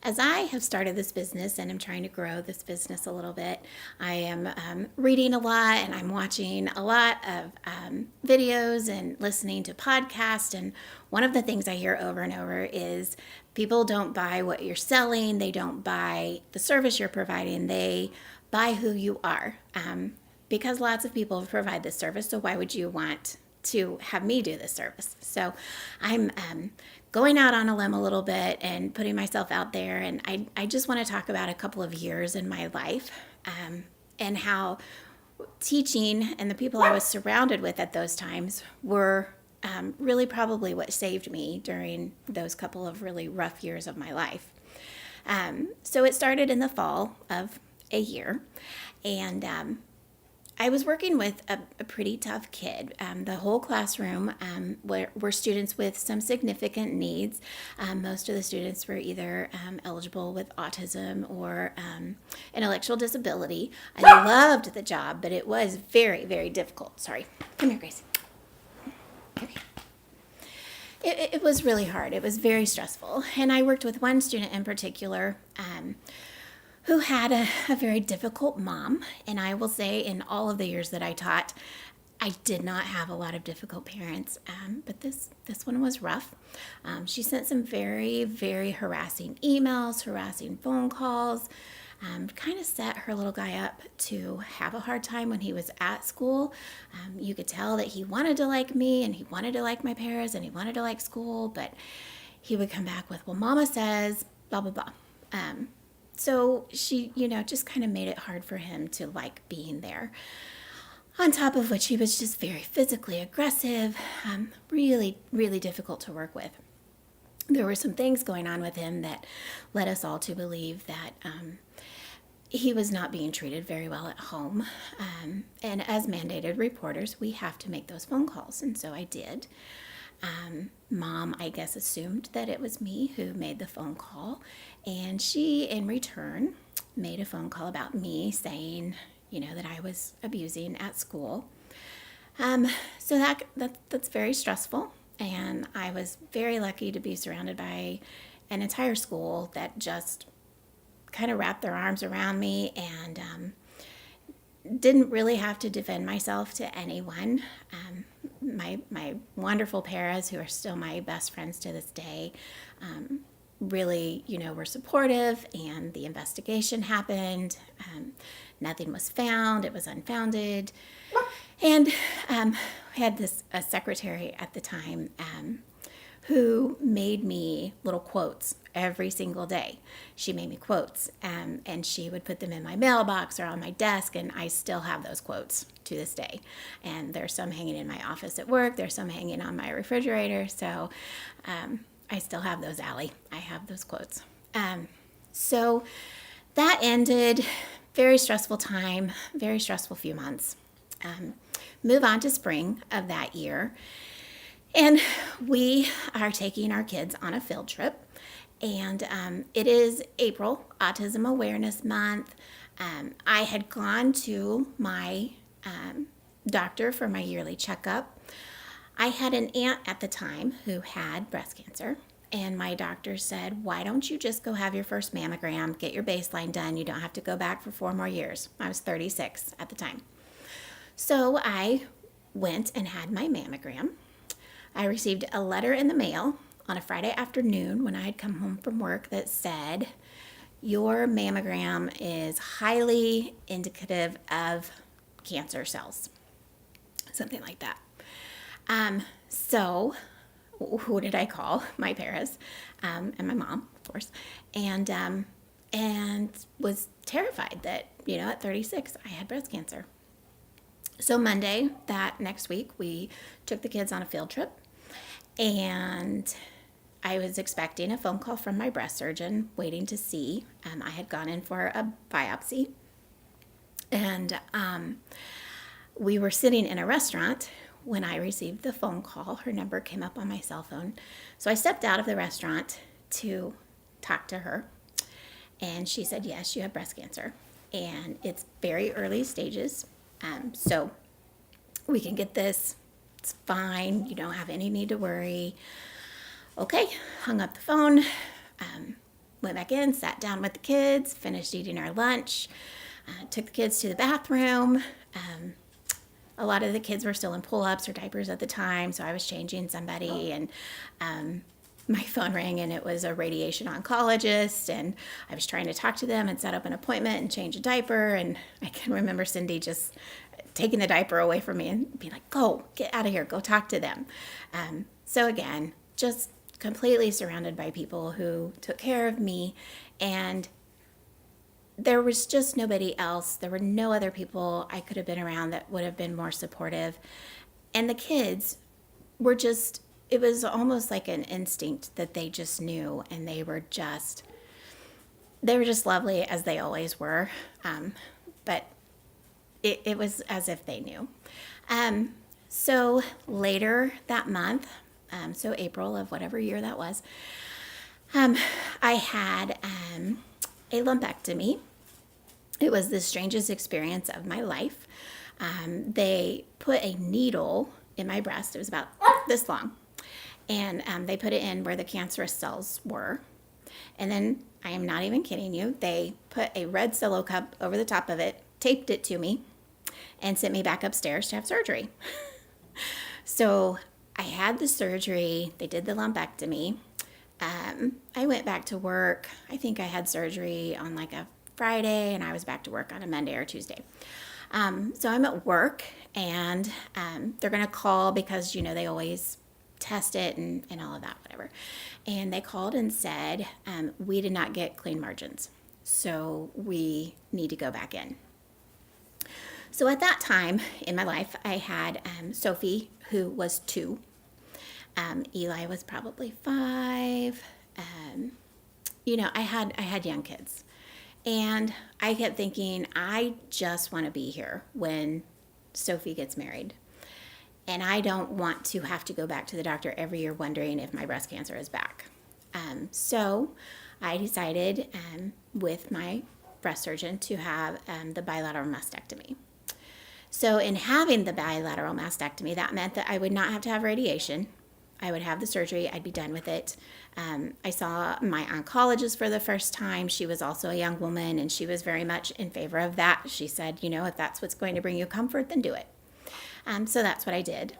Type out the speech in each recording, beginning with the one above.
As I have started this business and I'm trying to grow this business a little bit, I am reading a lot and I'm watching a lot of videos and listening to podcasts. And one of the things I hear over and over is people don't buy what you're selling, they don't buy the service you're providing, they buy who you are. Because lots of people provide this service, so why would you want to have me do this service? So I'm going out on a limb a little bit and putting myself out there. And I just want to talk about a couple of years in my life and how teaching and the people I was surrounded with at those times were really probably what saved me during those couple of really rough years of my life. So it started in the fall of a year, and I was working with a pretty tough kid. The whole classroom were students with some significant needs. Most of the students were either eligible with autism or intellectual disability. I loved the job, but it was very, very difficult. Sorry. Come here, Grace. Come here. It was really hard. It was very stressful. And I worked with one student in particular who had a very difficult mom. And I will say, in all of the years that I taught, I did not have a lot of difficult parents, but this one was rough. She sent some very, very harassing emails, harassing phone calls, kind of set her little guy up to have a hard time when he was at school. You could tell that he wanted to like me and he wanted to like my parents and he wanted to like school, but he would come back with, well, Mama says, blah, blah, blah. So she, just kind of made it hard for him to like being there. On top of which he was just very physically aggressive, really, really difficult to work with. There were some things going on with him that led us all to believe that he was not being treated very well at home. And as mandated reporters, we have to make those phone calls. And so I did. Mom, I guess, assumed that it was me who made the phone call. And she, in return, made a phone call about me saying, that I was abusing at school. So that's very stressful. And I was very lucky to be surrounded by an entire school that just kind of wrapped their arms around me and didn't really have to defend myself to anyone. My wonderful paras, who are still my best friends to this day, really, were supportive, and the investigation happened. Nothing was found. It was unfounded. And I had a secretary at the time who made me little quotes every single day. She made me quotes, and she would put them in my mailbox or on my desk, and I still have those quotes to this day. And there's some hanging in my office at work. There's some hanging on my refrigerator. So I still have those, Allie. I have those quotes. So that ended. Very stressful time, very stressful few months. Move on to spring of that year. And we are taking our kids on a field trip. And it is April, Autism Awareness Month. I had gone to my doctor for my yearly checkup. I had an aunt at the time who had breast cancer. And my doctor said, why don't you just go have your first mammogram, get your baseline done. You don't have to go back for 4 more years. I was 36 at the time. So I went and had my mammogram. I received a letter in the mail on a Friday afternoon when I had come home from work that said, your mammogram is highly indicative of cancer cells. Something like that. So who did I call? My parents, and my mom, of course, and was terrified that, at 36, I had breast cancer. So Monday, that next week, we took the kids on a field trip, and I was expecting a phone call from my breast surgeon, waiting to see. I had gone in for a biopsy, and we were sitting in a restaurant when I received the phone call. Her number came up on my cell phone. So I stepped out of the restaurant to talk to her. And she said, yes, you have breast cancer. And it's very early stages. So we can get this. It's fine. You don't have any need to worry. Okay, hung up the phone. went back in, sat down with the kids, finished eating our lunch, took the kids to the bathroom. A lot of the kids were still in pull-ups or diapers at the time, so I was changing somebody, and my phone rang, and it was a radiation oncologist, and I was trying to talk to them and set up an appointment and change a diaper, and I can remember Cindy just taking the diaper away from me and being like, go, get out of here, go talk to them. So again, just completely surrounded by people who took care of me, and there was just nobody else. There were no other people I could have been around that would have been more supportive. And the kids were just, it was almost like an instinct that they just knew, and they were just lovely, as they always were. But it was as if they knew. So later that month, so April of whatever year that was, I had a lumpectomy. It was the strangest experience of my life. They put a needle in my breast. It was about this long. And they put it in where the cancerous cells were. And then, I am not even kidding you, they put a red Solo cup over the top of it, taped it to me, and sent me back upstairs to have surgery. So I had the surgery. They did the lumpectomy. I went back to work. I think I had surgery on like a Friday, and I was back to work on a Monday or Tuesday. So I'm at work, and they're going to call because, they always test it and all of that, whatever. And they called and said, we did not get clean margins, so we need to go back in. So at that time in my life, I had Sophie, who was 2. Eli was probably 5. I had young kids. And I kept thinking, I just want to be here when Sophie gets married. And I don't want to have to go back to the doctor every year wondering if my breast cancer is back. So I decided with my breast surgeon to have the bilateral mastectomy. So in having the bilateral mastectomy, that meant that I would not have to have radiation. I would have the surgery. I'd be done with it. I saw my oncologist for the first time. She was also a young woman, and she was very much in favor of that. She said, if that's what's going to bring you comfort, then do it. So that's what I did.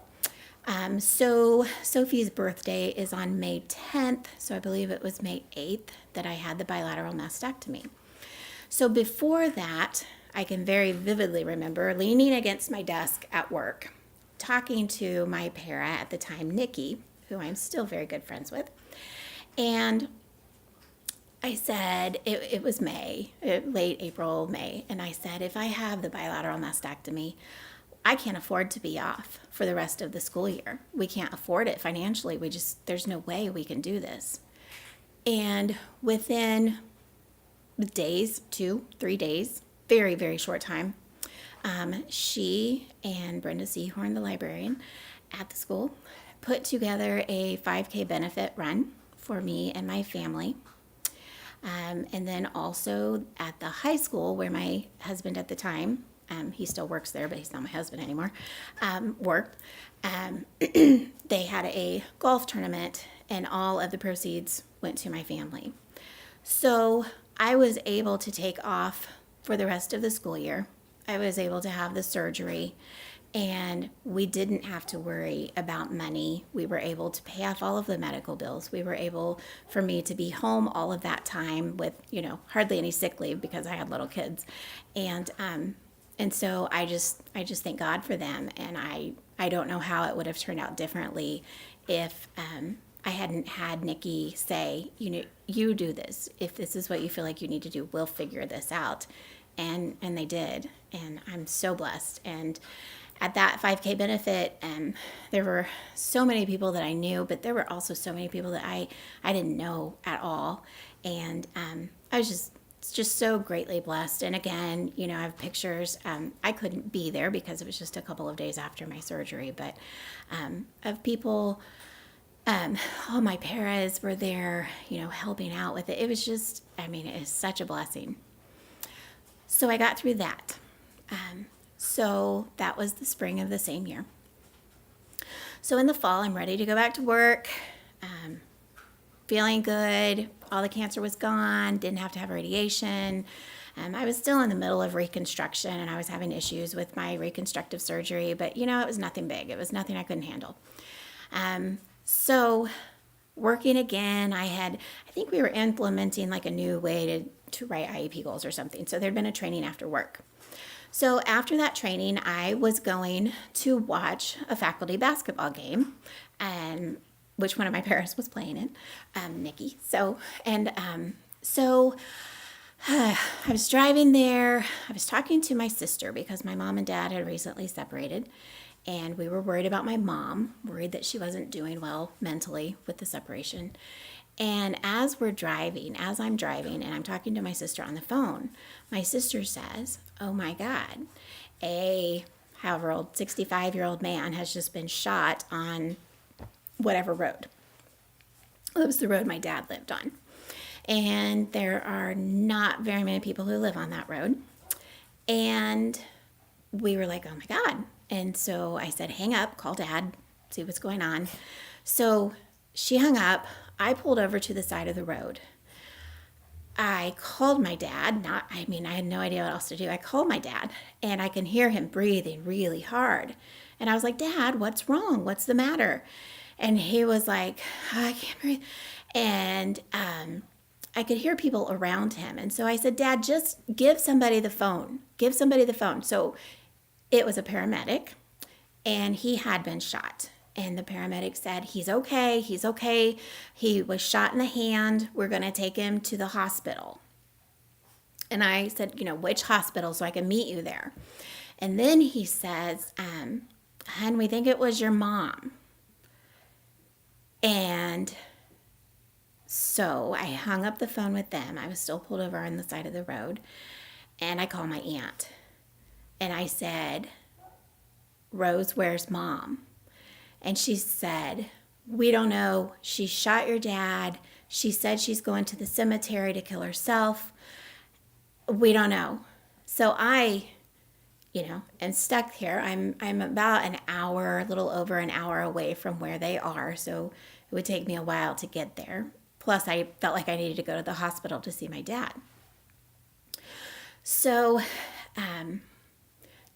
So Sophie's birthday is on May 10th. So I believe it was May 8th that I had the bilateral mastectomy. So before that, I can very vividly remember leaning against my desk at work, talking to my para at the time, Nikki, who I'm still very good friends with. And I said, it was May, late April, May. And I said, if I have the bilateral mastectomy, I can't afford to be off for the rest of the school year. We can't afford it financially. There's no way we can do this. And within days, 2-3 days, very, very short time, she and Brenda Seahorn, the librarian at the school, put together a 5K benefit run for me and my family. And then also at the high school where my husband at the time, he still works there, but he's not my husband anymore, worked. They had a golf tournament, and all of the proceeds went to my family. So I was able to take off for the rest of the school year. I was able to have the surgery, and we didn't have to worry about money. We were able to pay off all of the medical bills. We were able for me to be home all of that time with, hardly any sick leave because I had little kids. And so I just thank God for them. And I don't know how it would have turned out differently if I hadn't had Nikki say, you do this. If this is what you feel like you need to do, we'll figure this out. And they did. And I'm so blessed. And at that 5K benefit, there were so many people that I knew, but there were also so many people that I didn't know at all. And I was just so greatly blessed. And again, I have pictures. I couldn't be there because it was just a couple of days after my surgery, but of people, all my paras were there, helping out with it. It was just, it is such a blessing. So I got through that. So that was the spring of the same year. So in the fall, I'm ready to go back to work, feeling good. all the cancer was gone, didn't have to have radiation. I was still in the middle of reconstruction, and I was having issues with my reconstructive surgery, but it was nothing big. It was nothing I couldn't handle. So working again, I think we were implementing like a new way to write IEP goals or something. So there'd been a training after work. So after that training, I was going to watch a faculty basketball game, which one of my parents was playing in, Nikki. So I was driving there. I was talking to my sister because my mom and dad had recently separated, and we were worried about my mom, worried that she wasn't doing well mentally with the separation. And as I'm driving and I'm talking to my sister on the phone, my sister says, "Oh my God, a 65-year-old man has just been shot on whatever road." It was the road my dad lived on. And there are not very many people who live on that road. And we were like, "Oh my God." And so I said, "Hang up, call Dad, see what's going on." So she hung up. I pulled over to the side of the road. I called my dad. I had no idea what else to do. I called my dad, and I can hear him breathing really hard. And I was like, "Dad, what's wrong? What's the matter?" And he was like, "I can't breathe." And I could hear people around him. And so I said, "Dad, just give somebody the phone. Give somebody the phone." So it was a paramedic, and he had been shot. And the paramedic said, "He's okay. He's okay. He was shot in the hand. We're going to take him to the hospital." And I said, "Which hospital so I can meet you there?" And then he says, "Hun, we think it was your mom." And so I hung up the phone with them. I was still pulled over on the side of the road. And I called my aunt. And I said, "Rose, where's Mom?" And she said, "We don't know. She shot your dad. She said she's going to the cemetery to kill herself. We don't know." So I, am stuck here. I'm about an hour, a little over an hour away from where they are. So it would take me a while to get there. Plus, I felt like I needed to go to the hospital to see my dad. So,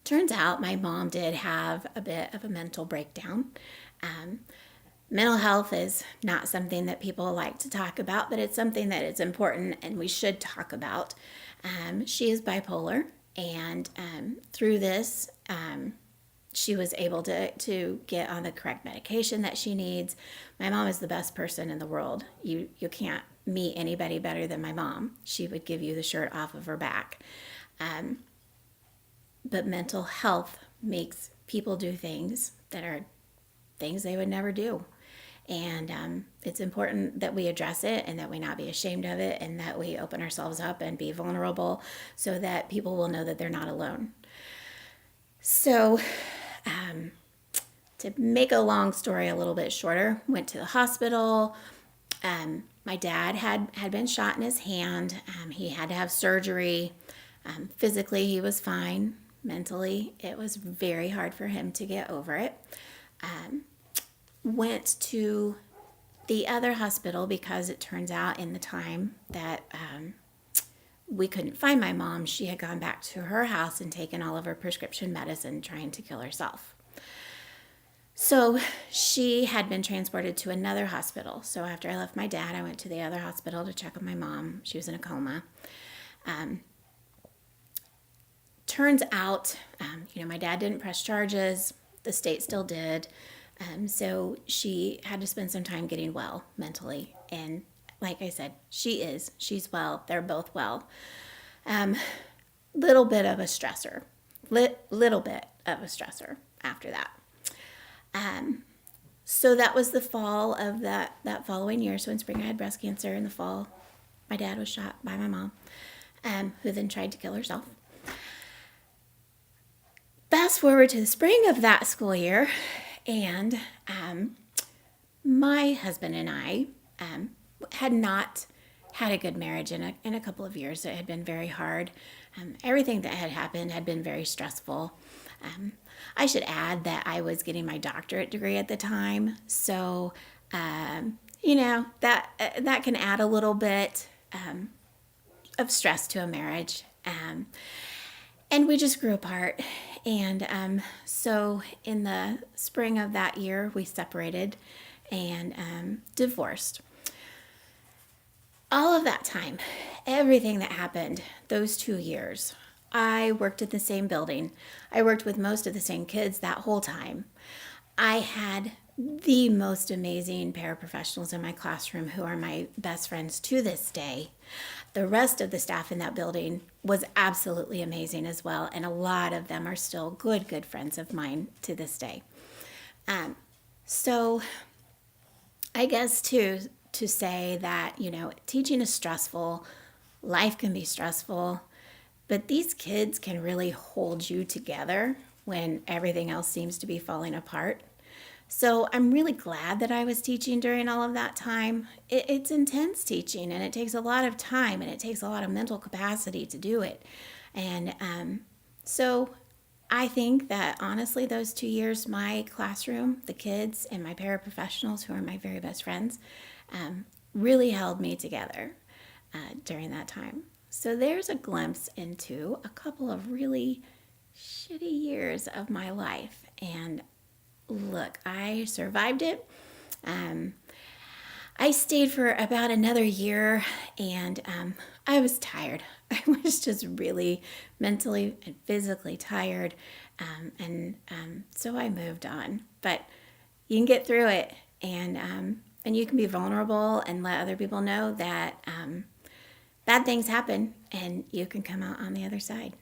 turns out my mom did have a bit of a mental breakdown. Mental health is not something that people like to talk about, but it's something that is important and we should talk about. She is bipolar, and through this, she was able to get on the correct medication that she needs. My mom is the best person in the world. You can't meet anybody better than my mom. She would give you the shirt off of her back. But mental health makes people do things that are things they would never do. And it's important that we address it and that we not be ashamed of it and that we open ourselves up and be vulnerable so that people will know that they're not alone. So to make a long story a little bit shorter, went to the hospital. My dad had been shot in his hand. He had to have surgery. Physically, he was fine. Mentally, it was very hard for him to get over it. Went to the other hospital because it turns out in the time that we couldn't find my mom, she had gone back to her house and taken all of her prescription medicine trying to kill herself. So she had been transported to another hospital. So after I left my dad, I went to the other hospital to check on my mom. She was in a coma. Turns out, my dad didn't press charges. The state still did. So she had to spend some time getting well mentally. And like I said, she's well. They're both well. Little bit of a stressor. Little bit of a stressor after that. So that was the fall of that following year. So in spring I had breast cancer. In the fall, my dad was shot by my mom, who then tried to kill herself. Fast forward to the spring of that school year, and my husband and I had not had a good marriage in a couple of years. It had been very hard. Everything that had happened had been very stressful. I should add that I was getting my doctorate degree at the time, so that can add a little bit of stress to a marriage. And we just grew apart. And so in the spring of that year, we separated and divorced. All of that time, everything that happened those 2 years, I worked in the same building. I worked with most of the same kids that whole time. I had the most amazing paraprofessionals in my classroom who are my best friends to this day. The rest of the staff in that building was absolutely amazing as well, and a lot of them are still good friends of mine to this day. So I guess to say that, teaching is stressful, life can be stressful, but these kids can really hold you together when everything else seems to be falling apart. So I'm really glad that I was teaching during all of that time. It's intense teaching, and it takes a lot of time, and it takes a lot of mental capacity to do it. And so I think that honestly, those 2 years, my classroom, the kids, and my paraprofessionals, who are my very best friends, really held me together during that time. So there's a glimpse into a couple of really shitty years of my life. And look, I survived it. I stayed for about another year, and I was tired. I was just really mentally and physically tired, so I moved on. But you can get through it, and you can be vulnerable and let other people know that bad things happen, and you can come out on the other side.